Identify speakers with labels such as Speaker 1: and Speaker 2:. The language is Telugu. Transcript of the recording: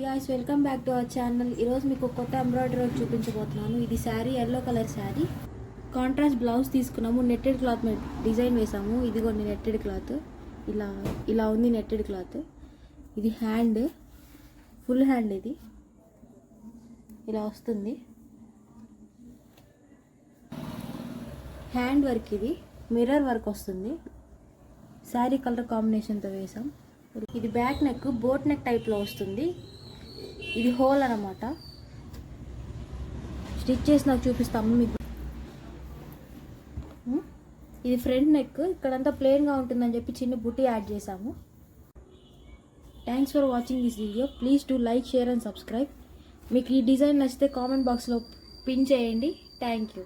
Speaker 1: Guys, welcome back to our channel. ఈరోజు మీకు కొత్త ఎంబ్రాయిడరీ చూపించబోతున్నాను. ఇది sari, yellow colour sari. Contrast blouse తీసుకున్నాము. నెట్టెడ్ క్లాత్ మీద డిజైన్ వేసాము. ఇదిగోండి నెట్టెడ్ క్లాత్. ఇలా ఇలా ఉంది నెట్టెడ్ క్లాత్. ఇది హ్యాండ్, ఫుల్ హ్యాండ్. ఇది ఇలా వస్తుంది. హ్యాండ్ వర్క్, ఇది మిర్రర్ వర్క్ వస్తుంది. శారీ కలర్ కాంబినేషన్తో వేసాం. ఇది బ్యాక్ నెక్, బోట్ నెక్ టైప్లో వస్తుంది. ఇది హోల్ అన్నమాట. స్టిచ్ చేసి నాకు చూపిస్తాము మీకు. ఇది ఫ్రంట్ నెక్, ఇక్కడంతా ప్లెయిన్గా ఉంటుందని చెప్పి చిన్న బుట్టి యాడ్ చేసాము. Thanks for watching this video. Please do like, share and subscribe. మీకు ఈ డిజైన్ నచ్చితే కామెంట్ బాక్స్లో పిన్ చేయండి. Thank you.